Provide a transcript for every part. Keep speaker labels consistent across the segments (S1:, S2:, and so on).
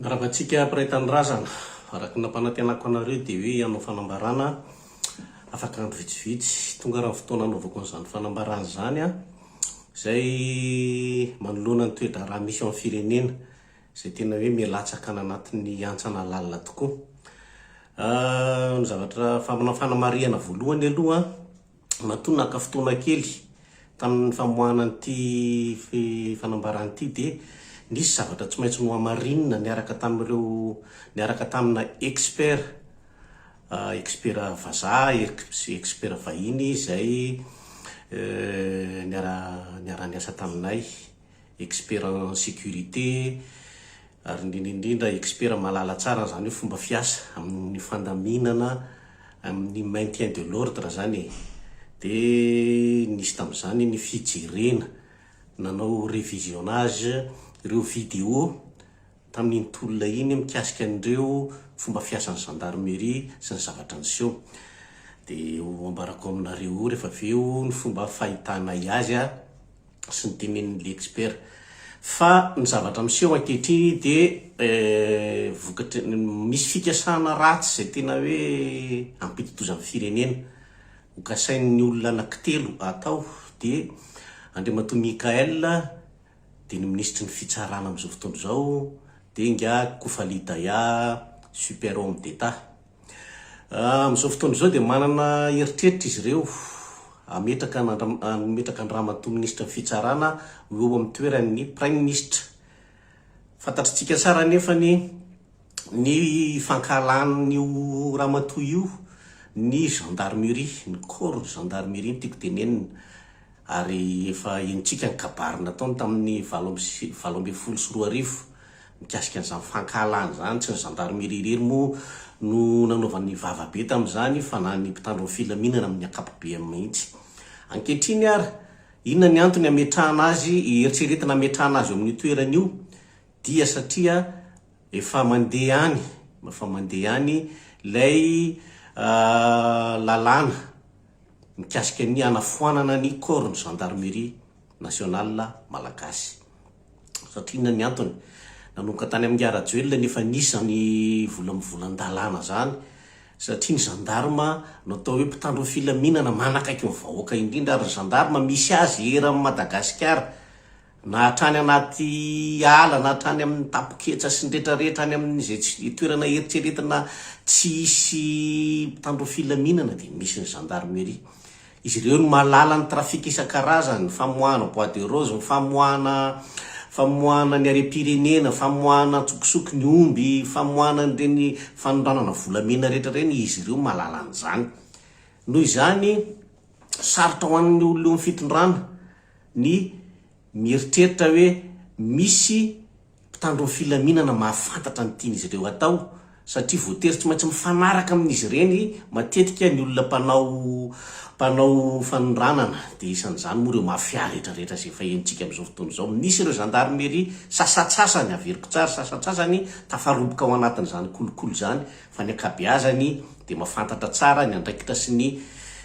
S1: Ravantsika ampiretan-drazana araka nampanantenako anareo dia hoe hanao fanambarana afaka andro vitsivitsy tonga raha fotoana anaovako an'izany fanambarana zany a zay manoloana ny toetra raha misy amin'ny firenena zay tena hoe mialatsaka any anatin'ny antsana lalina tokoa. Ny zavatra fanamariana voalohany aloha matoa naka fotoana kely tamin'ny famoahana an'ity fanambarana ity dia nisy zavatra tsy maintsy no hamarinina niaraka tamina expert vazaha expert vahiny zay niara-niasa taminay, expert en sécurité ary indrindra expert malala tsara zany hoe fomba fiasa amin'ny fandaminana amin'ny maintien de l'ordre zany de nisy tamin'izany ny fijerena nanao révisionnage ireo vidéo tamin'ny tolona iny mikasika an'ireo fomba fiasan'ny gendarmerie sy ny zavatra niseho dia ambarako aminareo rehefa aveo ny fomba fahitana azy sy ny tenenin'le expert fa ny zavatra miseho ankehitriny dia vokatra misy fikasana ratsy zay tena hoe ampititoza amin'ny firenena hokasain'ny olona anankitelo atao dia Andriamatoa Mikael dia ny ministry ny fitsarana amin'izao fotoana izao dia nga Kofalidaya super homme d'etat. Amin'izao fotoana izao dia manana eritreritra izy ireo ametraka Andriamatoa ministry ny fitsarana eo amin'ny toeran'ny prime ministre. Fantatritsika tsara nefa ny fankalan'io ramatoa io ny gendarmerie, ny corps gendarmerie tiako tenenina ary efa enitsika ny kabarina taony tamin'ny 2024 mikasika an'izany fankalana zany tsy ny gendarmerie irery moa no nanaovan'ny vavabe tamin'izany fa na ny mpitandro ny filaminana amin'ny akapobe mihitsy. Ankehitriny ary inona ny antony ametrahana azy eritreretina ametrahana azy eo amin'ny toeran'io dia satria efa mandeha any ilay lalàna mikasika ny anafoanana ny corps ny gendarmerie nationale malagasy. Satria inona ny antony nanomboka tany amin'ny Arajoelina nefa nisy ny volan-dalàna zany satria ny gendarme natao hoe mpitandro filaminana manakaiky ny vahoaka indrindra ary ny gendarme misy azy era amin'ny Madagasikara na hatrany anaty ala na hatrany amin'ny tapoketsa sy ny rehetrarehetra any amin'ny toerana eritreretina tsisy mpitandro filaminana dia misy ny gendarmerie. Izy ireo no mahalala ny trafika isan-karazany, famoahana bois de rose, famoahana ny arem-pirenena, famoahana tsokosoko ny omby, famoahana ireny fanondranana volamena rehetra ireny, izy ireo mahalala an'izany. Noho izany sarotra ho an'ny olona eo amin'ny fitondrana ny mieritreritra hoe misy mpitandro ny filaminana mahafantatra ny tian'izy ireo atao satria voatery tsy maintsy mifanaraka amin'izy ireny matetika ny olona mpanao fanondranana dia isan'izany moa ireo mafia rehetrarehetra izay efa hentsika amin'izao fotoana izao. Misy ireo gendarmerie sasatsasany averiko tsara sasatsasany tafaroboka ao anatin'izany kolokolo zany fa ny ankabeazany dia mahafantatra tsara ny andraikitra sy ny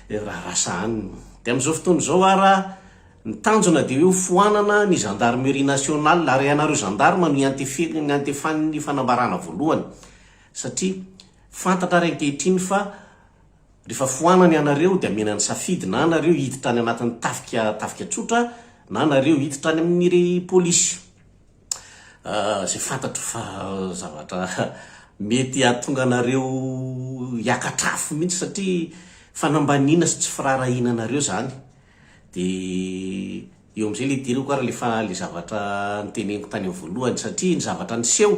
S1: rarasa any. Dia amin'izao fotoana izao ara ny tanjona dia hoe foanana ny gendarmerie nationale ary ianareo gendarme no antefan'ny fanambarana voalohany satria fantatra ary ankehitriny fa rehefa foanana ianareo dia amenany safidy na anareo hiditra any anatin'ny tafika tsotra na anareo hiditra any amin'ny polisy. Zay fantatro fa zavatra mety ahatonga anareo hiakatrafo mihitsy satria fanambaniana sy tsy firarahina anareo zany. Dia eo amin'izay le direko ary le zavatra niteneniko tany amin'ny voalohany satria ny zavatra niseho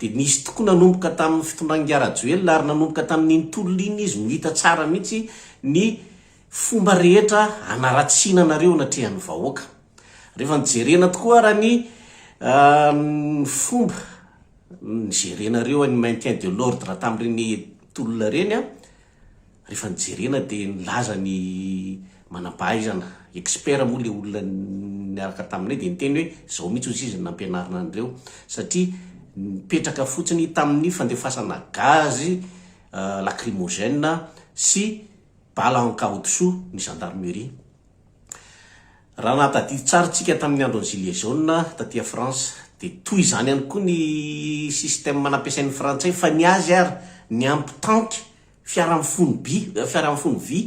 S1: dia nisy tokoa nanomboka tamin'ny fitondran'ny Arajoelina ary nanomboka tamin'ny tolona iny izy mihita tsara mihitsy ny fomba rehetra anaratsiana anareo anatrehan'ny vahoaka. Rehefa nijerena tokoa raha ny fomba nijerenareo ny maintien de l'ordre tamin'ireny tolona reny rehefa nijerena dia nilaza ny manampahaizana expert moa le olona niaraka taminay dia niteny hoe zao mihitsy izy nampianarina an'ireo satria mipetraka fotsiny tamin'ny fandefasana gazy lacrymogène sy bala en caoutchouc ny gendarmerie. Raha nahatadidy tsara tsika tamin'ny andron'ny gilet jaune taty France de toy izany ihany koa ny système nampiasain'ny frantsay fa ny azy ary ny ampitanky fiara-mifony vy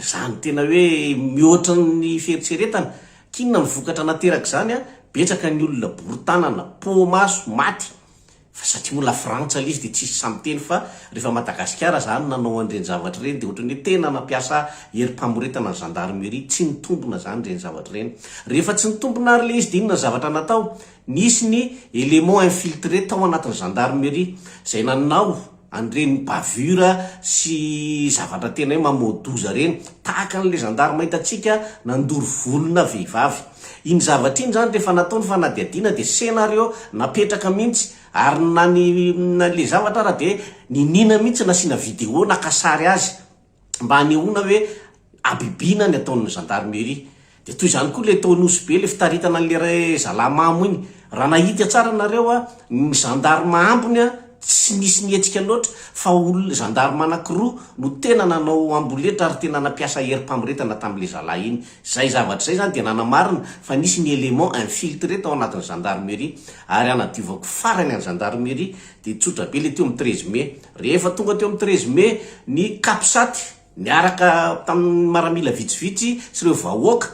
S1: zany tena hoe mihoatra ny fieritseretana kinona ny vokatra nateraka zany a betsaka ny olona borotanana pomaso maty fa satria mola frantsa l izy de tsisy samyteny fa rehefa Madagasikara zany nanao an'ireny zavatra reny de ohatrany hoe tena nampiasa herim-pamoretana ny gendarmerie tsy nitombona zany reny zavatra reny rehefa tsy nitombona ary le izy de inona zavatra natao nisy ny élément infiltré tao anatin'ny gendarmerie zay nanao an'ireny bavura sy zavatra tena hoe mamodoza reny tahaka n'le gendarme hitatsika nandoro volona vehivavy iny zavatra iny zany rehefa nataony fanadiadiana de scénario napetraka mihitsy ary na le zavatra raha de ninina mihitsy nasiana vidéo nakasary azy mba hanehoana hoe abibina ny ataon'ny gendarmerie de toy izany koa le taonosy be le fitaritana an'le zalamamo iny raha nahita tsara nareo a ny gendarme ambony a tsy nisy nietsika loatra fa olona gendarme anankiroa no tena nanao amboletra ary tena nampiasa herim-pamoretana tamin'le zalahy iny zay zavatra zay zany de nanamarina fa nisy ny élément infiltré tao anatin'ny gendarmerie ary anadiovako farany any gendarmerie de tsotra be le teo amin'ny 13 mai rehefa tonga teo amin'ny 13 mai ny kapsaty niaraka tamin'ny maramila vitsivitsy sy ireo vahoaka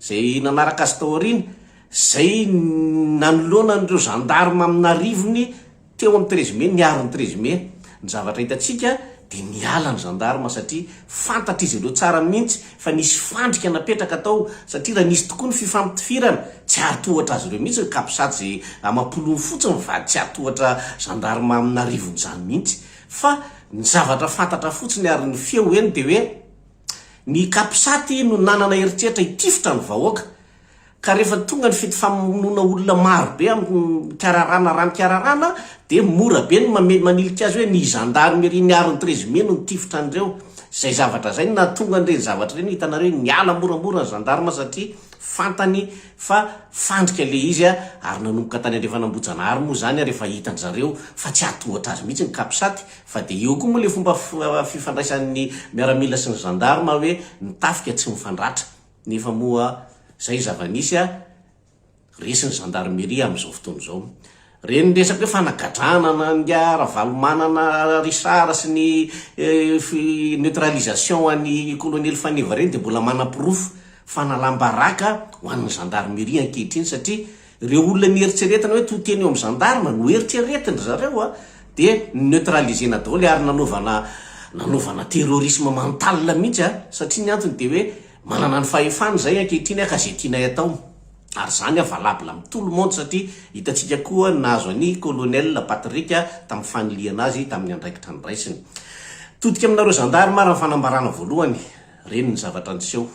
S1: zay nanaraka azy tao aoriana zay nanoloana an'ireo gendarme amin'arivony teo amin'ny 13 mai niariny 13 mai ny zavatra hitatsika de niala ny gendarme satria fantatra izy ireo tsara mihitsy fa nisy fandrika napetraka tao satria raha nisy tokoa ny fifampitifirana tsy ahatohatra azy ireo mihitsy kapsaty zay amapolony fotsiny vady tsy ahatohatra gendarme amin'arivony zany mihitsy fa ny zavatra fantatra fotsiny ary ny feo eny de hoe ny kapsaty no nanana heritreritra hitifitra ny vahoaka ka rehefa tonga ny fety famonoana olona maro be amin'ny kararana rano-kararana de mora be ny manilika azy hoe ny gendarmerie niariny 13 mai no nitifitra an'ireo zay zavatra zay na tonga an'ireny zavatra reny hitanareo niala moramora ny gendarme satria fantany fa fandrika le izy a ary nanomboka tany andrefa nambojanahary moa zany a rehefa hitany zareo fa tsy ahatohatra azy mihitsy ny kapsaty fa de eo koa moa le fomba fifandraisan'ny miaramila sy ny gendarme hoe nitafika tsy mifandratra nefa moa zay zava-nisy a resin'ny gendarmerie amin'izao fotoana zao reny resaka hoe fanagadrana nga ravalomanana risara sy ny neutralisation an'ny colonel faneva reny de mbola manam-pirofo fanalambaraka ho an'ny gendarmerie ankehitriny satria reo olona nieritseretana hoe toteny eo amin'ny gendarme no eritreretiny zareo a de neutralisena daholo ary nanaovana terrorisme mental mihitsy a satria ny antony de hoe manana ny fahefany zay ankehitriny a ka zay tianay atao ary zany a valable amin'ny tout le monde satria hitatsika koa nahazo any colonel Patrika tamin'ny faniliana azy tamin'ny andraikitra ny raisiny todika aminareo gendarme raha fanambarana voalohany reny ny zavatra niseho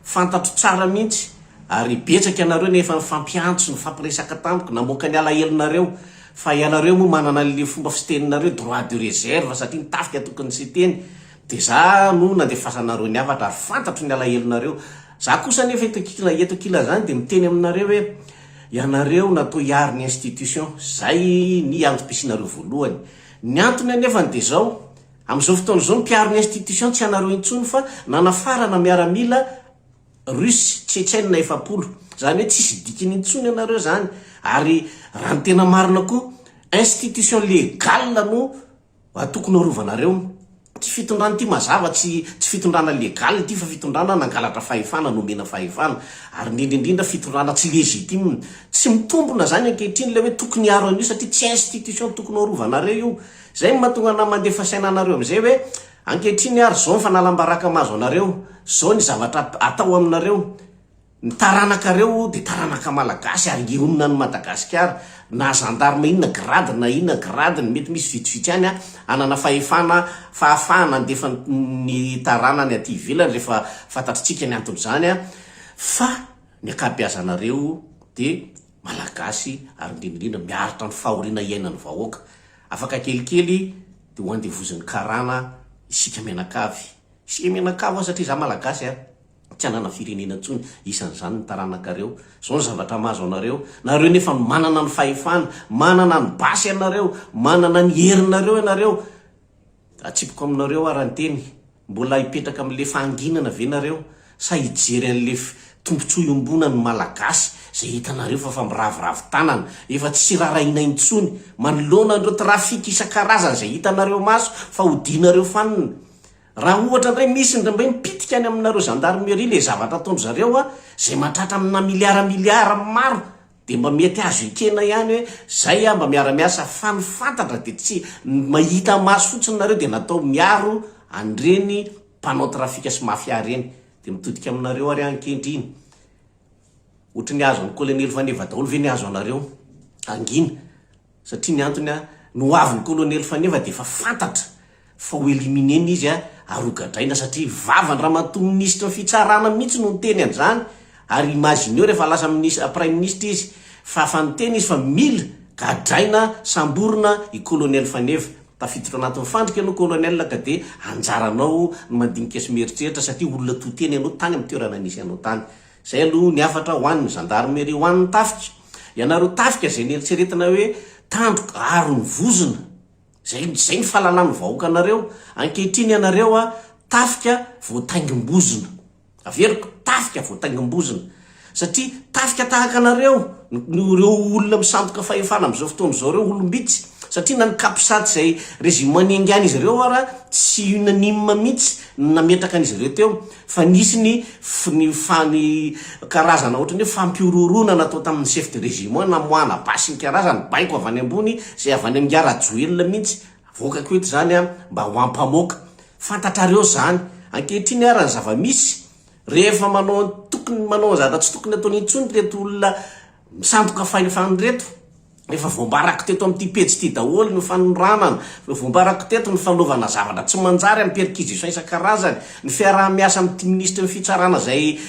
S1: fantatro tsara mihitsy ary betsaka ianareo nefa fampiantso ny fampiresaka tamiko namoaka ny alahelinareo fa ianareo moa manana le fomba fiteninareo droit de réserve satria nitafika tokony sy teny de za no nandefasanareo ny avatra ary fantatro ny alahelinareo za kosa nefa eto kila zany de miteny aminareo hoe ianareo natao hiary ny institution zay ny antom-pisinareo voalohany ny antony anefa de zao amin'izao fotoana zao mpiaro ny institution tsy anareo intsony fa nanafarana miaramila rusy tsetsaine na efapolo zany hoe tsisy dikiny intsony ianareo zany ary raha ny tena marina koa institution legal no tokony arovanareo ty fitondrana ty mazava tsy fitondrana legal ty fa fitondrana nangalatra fahefana nomena fahefana ary indrindrindra fitondrana tsy legitime tsy mitombona zany ankehitriny le hoe tokony aro an'io satria tsy institution tokony arovanareo io zay mahatonga na mandefa sainanareo am'izay hoe ankehitriny ary zao fanalambaraka mazo anareo zao ny zavatra atao aminareo ny taranakareo de taranaka malagasy ary ionona ny Madagasikara na gendarme inona grade na inona grade mety misy vitsivitsy any a anana fahafahana andefa ny taranany aty ivelany rehefa fantatritsika ny antony zany a fa ny akabeazanareo de malagasy ary indrindrindra miaritra ny fahoriana iainany vahoaka afaka kelikely de ho andevoziny karana isika menakavy satria za malagasy a tsy anana firenena ntsony isan'izany ny taranakareo zao ny zavatra mahazo anareo nareo nefa manana ny fahefana manana ny basy anareo manana ny herinareo ianareo atsipoko aminareo ary anteny mbola hipetraka amin'le fahanginana ve nareo sa hijery an'le tombontsoa iombona ny malagasy zay hitanareo fa miravoravo tanana efa tsy raraina intsony manoloana andreo trafika isan-karazany zay hitanareo maso fa hodinareo fanina. Raha ohatra ndray misy ndray mipitika any aminareo gendarmerie le zavatra ataondry zareo zay mahatratra amina miliara maro, de mba mety azo ekena ihany hoe zay mba miara-miasa fa ny fantatra de tsy mahita maso fotsiny nareo de natao miaro andreny mpanao trafika sy mafia reny, de mitodika aminareo ary ankehitriny. Ohatra ny azo ny colonel Faneva daholo ve ny azo anareo angina, satria ny antony no avy ny colonel Faneva de fa fantatra fa ho elimineny izy arogadraina satria vavany ramatoa ministre ny fitsarana mihitsy no niteny an'izany. Ary imagineo rehefa lasa prime ministre izy fa fanteny izy fa mila gadraina samborona i colonel Faneva. Tafiditra anatin'ny fandrika ianao colonel ka de anjaranao ny mandinika sy mieritreritra satria olona toteny ianao tany amin'ny toerana nisy ianao tany. Zay aloha ny afatra ho an'ny gendarmerie, ho an'ny tafika. Ianareo tafika zay nieritreretina hoe tandroka aro ny vozona, zay ny fahalalany vahoaka anareo. Ankehitriny ianareo tafika voataingim-bozona, averiko tafika voataingim-bozona, satria tafika tahaka anareo reo olona misandoka fahefana amin'izao fotoana izao reo olombitsy, satria na ny kapisaty zay régime manengany izy reo tsy unanime mihitsy nametraka an'izy ireo teo, fa nisy ny karazana ohatrany hoe fampiororona natao tamin'ny chef de régime namoana basy ny karazany baiko avy any ambony zay avy any amin'ny ara-joelona mihitsy voakako eto zany mba ho ampamoaka. Fantatrareo zany. Ankehitriny ary ny zava-misy rehefa manao zavatra tsy tokony ataony intsony reto olona misandoka fahefany reto, efa voambarako teto amin'ity pejy ity daholo ny fanoranana, voambarako teto ny fanaovana zavatra tsy manjary amin'ny perquisition isan-karazany, ny fiaraha-miasa amin'ity ministre ny fitsarana zay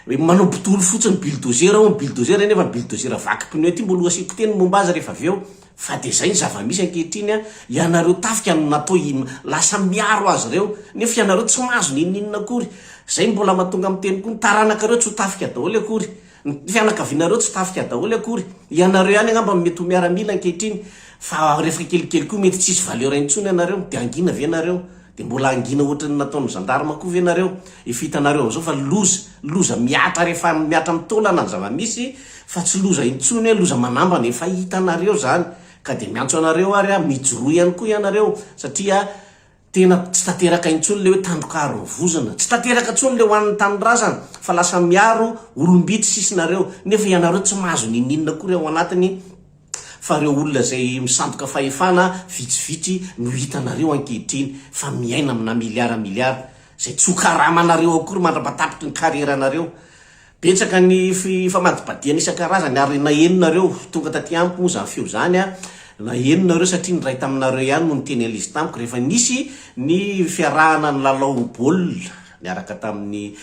S1: manao botolo fotsiny bulldozer nefa bulldozer vaky pneu ty mbola asiko teny momba azy rehefa aveo. Fa de zay ny zava-misy ankehitriny ianareo tafika no natao lasa miaro azy reo, nefa ianareo tsy mahazo ninninina akory. Zay mbola mahatonga amin'ny teny koa ny taranakareo tsy ho tafika daholo akory, ny fianakavinareo tsy tafika daholo akory. Ianareo ihany angamba mety ho miaramila ankehitriny, fa rehefa kelikely koa mety tsisy valeur intsony ianareo, de angina ve nareo, de mbola angina ohatrany nataon'ny gendarme koa ve nareo. Efa hitanareo am'izao fa loza miatra rehefa miatra mitolana ny zava-misy, fa tsy loza intsony hoe loza manambana, efa hitanareo zany. Ka de miantso anareo ary mijoro ihany koa ianareo, satria tena tsy tanteraka intsony le hoe tandrokaro vozona, tsy tanteraka intsony le ho an'ny tanindrazana, fa lasa miaro olombitsy sisinareo. Nefa ianareo tsy mahazo ninninina kory ao anatiny, fa reo olona zay misandoka fahefana vitsivitsy no hitanareo ankehitriny fa miaina amina miliara zay tsy ho karamanareo akory mandrapatapitry ny karieranareo. Betsaka ny famadibadiana isan-karazany ary na heninareo tonga taty amiko moa zany feo zany na heninareo satria ny ray taminareo ihany no niteny alizy tamiko rehefa nisy ny fiarahana ny lalao baolina niaraka tamin'ny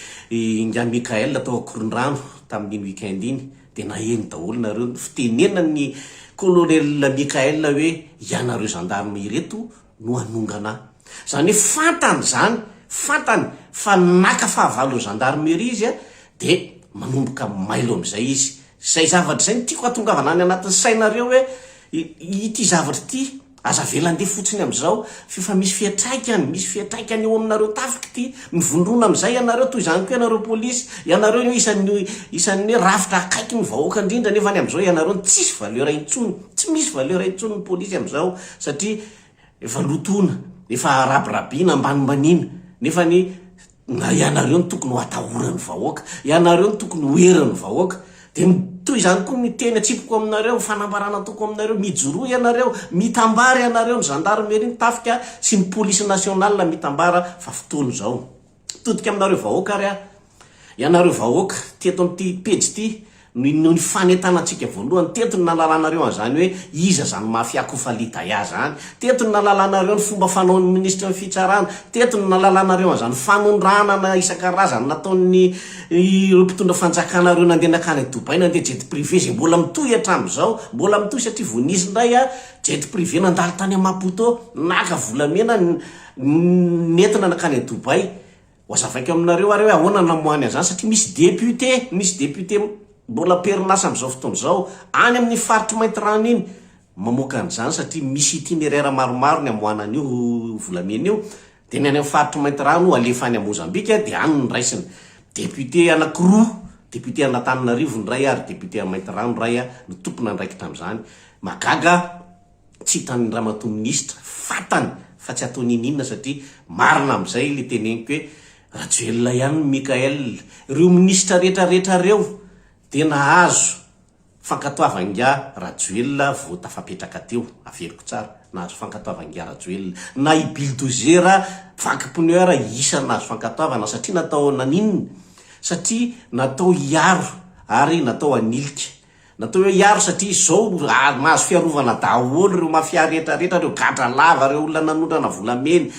S1: Nga Mikael atao Akorondrano tamin'iny weekend iny, de na heny daholo nareo fitenena ny colonel Mikael hoe ianareo gendarme ireto no anongana. Zany fantany zany, fantany fa naka fahavalo gendarmerie izy de manomboka mailo am'izay izy. Zay zavatra zay ny tiako atongavana any anatin'ny sainareo hoe ity zavatra ity aza velande fotsiny am'izao, fa misy fiatraikany eo aminareo tafika ity, mivondrona am'izay ianareo toy izany koa ianareo polisy, ianareo isan'ny rafitra akaiky ny vahoaka indrindra, nefa ny am'izao ianareo tsisy valeur intsony, tsy misy valeur intsony ny polisy am'izao, satria efa lotona, efa rabirabina ambanimbanina, nefa na ianareo ny tokony ho atahorany vahoaka, ianareo ny tokony ho erany vahoaka. De toy izany koa ny teny atsipoko aminareo, fanambarana toko aminareo, mijoro ianareo, mitambara ianareo ny gendarmerie ny tafika sy ny police nationale mitambara fa fotoana zao. Todika aminareo vahoaka ary ianareo vahoaka teto amin'ity pejy ity no ny fanetanantsika voalohany, teto ny nalalanareo an'izany hoe iza zany mafiako falidaya zany, teto ny nalalanareo ny fomba fanaon'ny ministre ny fitsarana, teto ny nalalanareo an'izany fanondranana isan-karazany nataon'ny mpitondra fanjakanareo nandeha nakany Dubai, nandeha jet privé zay mbola mitohy hatramin'izao, mbola mitohy satria vonisy indray jet privé nandalo tany Maputo naka volamena nentina nakany Dubai. Hoazavaiko aminareo ary hoe ahoana namohany an'izany, satria misy député mbola perinasa am'izao fotoana zao any amin'ny faritry mainty rano iny mamoaka an'izany, satria misy itinéraire maromaro ny amohanan'io volamena io, de ny any amin'ny faritry mainty rano alefa any Mozambika de any ny raisiny député anakiroa député Antananarivo ndray ary député Maintirano ndray no tompona ndraiky tamin'izany. Magaga tsy hitany ramatoa ministra fatany fa tsy ataony ininona satria marina amin'izay le teneniko hoe Rajoelina ihany Mikael, ireo ministra rehetrarehetra reo dia nahazo fankatoavan-gia Rajoelina vao tafapetraka teo. Aveliko tsara, nahazo fankatoavan-gia Rajoelina. Na i bulldozer vaky-pneu isa nahazo fankatoavana satria natao naninona? Satria natao hiaro ary natao hanilika. Natao hoe hiaro satria izao mahazo fiarovana daholo reo mafia rehetrarehetra, reo gadra lava, reo olona nanondrana volameny,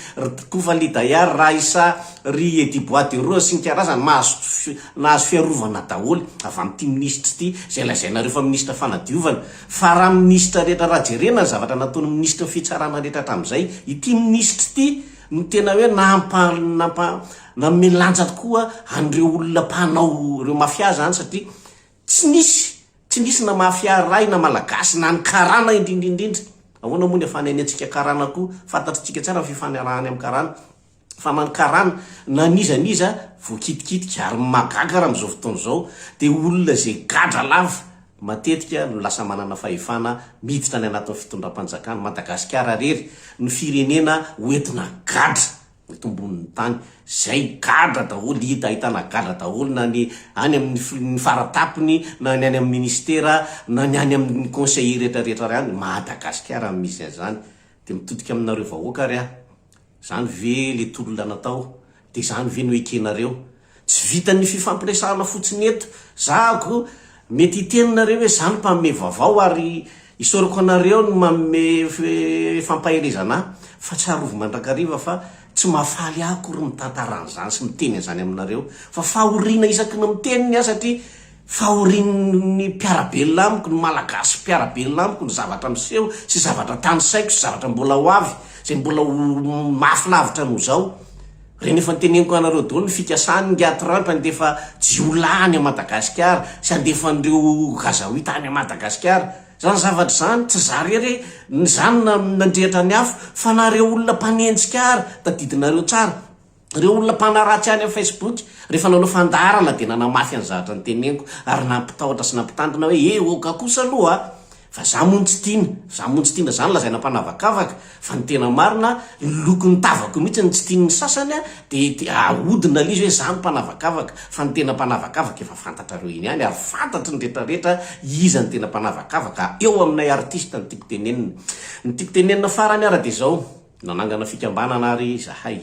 S1: kofa lidayar, raisa, ry Edy Bois de Rose sy ny karazany nahazo fiarovana daholo avy amin'ity ministra ity izay lazainareo fa ministra fanadiovana. Fa raha ministra rehetra raha jerena ny zavatra nataony ministra fitsarana rehetra tamin'izay, ity ministra ity no tena hoe namelanja tokoa an'ireo olona mpanao reo mafia zany satria tsy nisy na mafia ray na malagasy na ny karana indrindrindrindra. Ahoana moa ny afanany antsika karana koa, fantatritsika tsara fifanarahany amin'ny karana. Fa na ny karana na nizaniza voakitikitika ary magaga raha amin'izao fotoana izao dia olona izay gadra lava matetika no lasa manana fahefana miditra ny anatin'ny fitondram-panjakana. Madagasikara rery ny firenena hoentina gadra eto ambonin'ny tany, zay gadra daholo, hita ahitana gadra daholo na ny any amin'ny faratapony, na ny any amin'ny ministera, na ny any amin'ny conseiller rehetrarehetra ihany. Madagasikara misy an'izany. Dia mitodika aminareo vahoaka ary zany ve le tolona natao, dia zany ve no ekenareo? Tsy vitan'ny fifampiresahana fotsiny eto. Zako mety hiteninareo hoe zany mpamme vaovao ary isorako anareo no mamme fampahelezana, fa tsy harovo mandrakariva fa tsy mahafaly akory mitantaran'izany sy miteny an'izany aminareo. Fa fahoriana isaky ny miteniny satria fahorian'ny mpiarabelona amiko, ny malagasy mpiarabelona amiko, ny zavatra miseho sy zavatra tany saiko sy zavatra mbola ho avy, zay mbola mafy lavitra no zao. Reny efa niteneniko anareo daholo ny fikasany ngiatrapa andefa jiolany a Madagasikara sy andefan'ireo gazaoita any a Madagasikara. Zany zavatra zany tsy zarery zany nandrehatra ny afo fa nareo olona mpanenjika ary tadidinareo tsara, reo olona mpanaratsy any amin'ny Facebook rehefa nanao fandarana dia nanamafy any zavatra niteneniko ary nampitahotra sy nampitandrina hoe oka kosa aloha. Fa za moa tsy tiana zany lazaina mpanavakavaka, fa ny tena marina lokon'ny tavako mihitsy ny tsy tian'ny sasany dia ahodina lizy hoe zany mpanavakavaka. Fa ny tena mpanavakavaka efa fantatrareo iny ihany ary fantatry ny rehetrarehetra iza ny tena mpanavakavaka. Eo aminay artista ny tiako tenenina. Ny tiako tenenina farany ara dia zao, nanangana fikambanana ary zahay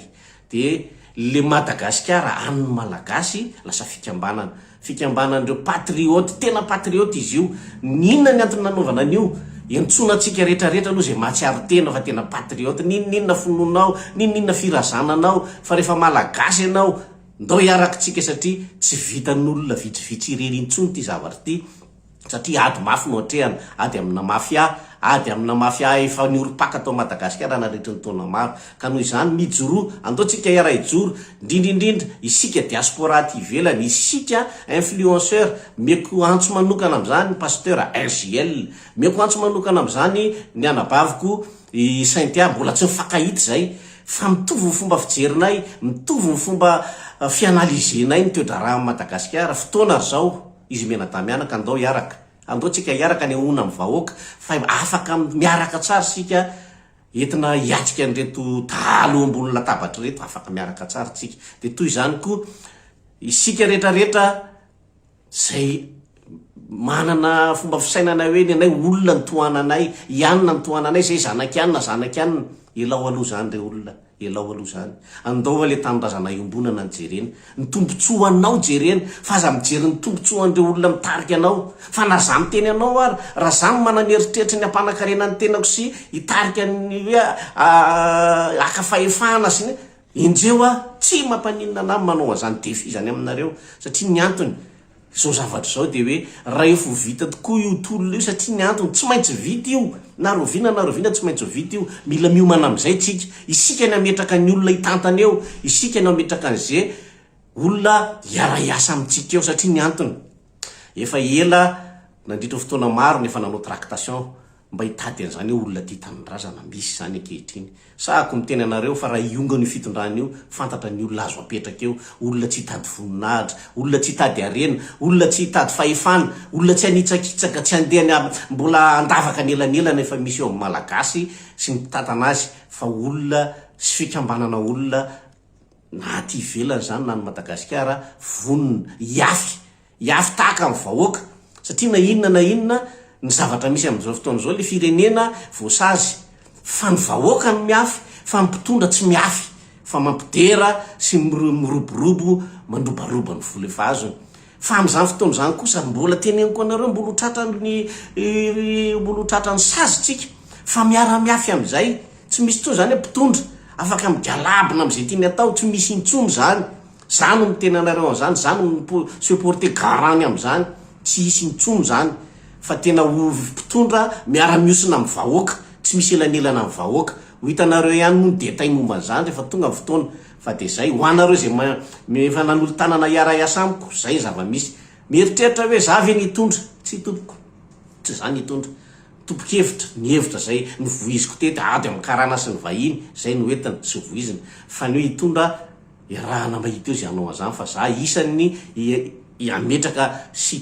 S1: dia le Madagasikara an'ny malagasy lasa fikambanan'ireo patriote, tena patriote izy io. Ninona ny antony nanaovana an'io? Entsoina antsika rehetrarehetra aloha zay mahatsiaro tena fa tena patriote. Ninona fononao, ninona firazananao, fa rehefa malagasy ianao ndao hiarakitsika satria tsy vitan'olona vitsivitsy irery intsony ty zavatra ty. Satria ady mafy no atrehana, ady amina mafia efa nioropaka tao Madagasikara nandritry ny taona maro. Ka noho izany mijoro, andaotsika hiara hijoro, indrindrindrindra isika diaspora aty ivelany, isika influenceur, meko antso manokana amin'izany pasteur RGL, meko antso manokana amin'izany ny anabaviko i Saintia, mbola tsy mifankahita zay fa mitovy ny fomba fijerinay, mitovy ny fomba fianalizenay ny toe-draharaha Madagasikara. Fotoana ry zao izy mena-damiana ka andao hiaraka, andao tsika hiaraka ny ona amin'ny vahoaka fa afaka miaraka tsara sika entina hiatrika an'ireto talo ambony latabatra reto, afaka miaraka tsara tsika. Dia toy izany koa isika rehetrarehetra zay manana fomba fisainana hoe ny anay olona nytohananay, ianona nytohananay, zay zanakianina elao aloha zany re olona, elao aloha zany. Andao le tanindrazana iombonana ny jerena, ny tombontsoa anao jerena, fa aza mijery ny tombontsoa an'ireo olona mitarika anao. Fa na za miteny anao ary raha zany mananeritreritra ny ampanakarena ny tenako sy hitarika ny hoe akafahefana sy ny indreo tsy mampaninona anamy manao an'izany defi zany aminareo satria ny antony zao zavatra zao dia hoe raha efa vita tokoa io tolona io satria ny antony tsy maintsy vita io, na roviana tsy maintsy vita io. Mila miomana amin'izay tsika, isika ny ametraka ny olona hitantana eo, isika ny ametraka an'izay olona hiara-hiasa amintsika eo satria ny antony efa ela nandritra fotoana maro nefa nanao tractation mba hitady an'izany hoe olona tia tanindrazana misy zany ankehitriny. Sahako miteny anareo fa raha iongany fitondrana io fantatra ny olona azo apetraka eo, olona tsy hitady voninahitra, olona tsy hitady arena, olona tsy hitady fahefana, olona tsy hanitsakitsaka, tsy handeha mbola andavaka nelanelana efa misy eo amin'ny malagasy sy mitantana azy, fa olona sy fikambanana olona na aty ivelany zany na ny Madagasikara vonona iafy tahaka amin'ny vahoaka, satria na inona ny zavatra misy amin'izao fotoana izao le firenena voasazy fa ny vahoaka no miafy, fa ny mpitondra tsy miafy, fa mampidera sy miroborobo mandrobaroba ny vola efa azony. Fa amin'izany fotoana izany kosa mbola teneniko anareo mbola ho tratran'ny sazitsika fa miara-miafy amin'izay, tsy misy intsony zany hoe mpitondra afaka migalabina amin'izay tiany atao, tsy misy intsony zany. Zany no miteny anareo an'izany, zany no supporter garany amin'izany, tsy hisy intsony zany. Fa tena mpitondra miara-miosina amin'ny vahoaka, tsy misy elanelana amin'ny vahoaka. Ho hitanareo ihany moa detay momba an'izany rehefa tonga ny fotoana. Fa de zay ho anareo zay efa nanolo tanana iara-iasa amiko, zay zava-misy. Mieritreritra hoe za ve nitondra, tsy tompoko, tsy za nitondra. Tompokevitra, ny hevitra zay novoiziko teto ady amin'ny karana sy ny vahiny, zay no entana sy voizina. Fa ny hoe hitondra iarahana mahita eo zay anao an'izany, fa za isan'ny ametraka sy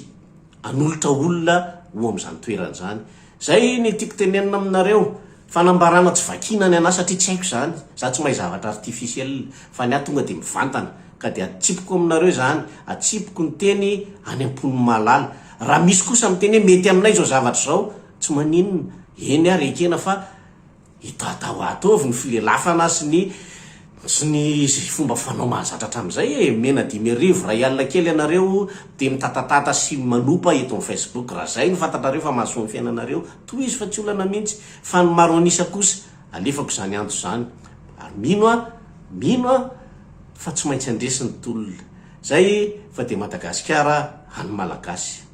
S1: anolotra olona ho amin'izany toerana zany. Zay ny tiako tenenina aminareo, fanambarana tsy vakina ny anahy satria tsy haiko zany, za tsy mahay zavatra artificiel, fa ny ahy tonga de mivantana ka de atsipoko aminareo zany, atsipoko ny teny any am-pony malala. Raha misy kosa miteny hoe mety aminay zao zavatra zao, tsy maninona, eny ary ekena fa itatao atovy ny filelafana sy ny fomba fanao mahazatra hatramin'izay mena 5,000 raha alina kely ianareo de mitatatata sy manopa eto amin'ny Facebook. Raha zay no fantatrareo fa mahasoa ny fiainanareo, toy izy fa tsy olana mihitsy. Fa ny maro anisa kosa alefako zany anto zany, ary mino fa tsy maintsy andresin'ny tolona. Zay fa de Madagasikara, hany malagasy.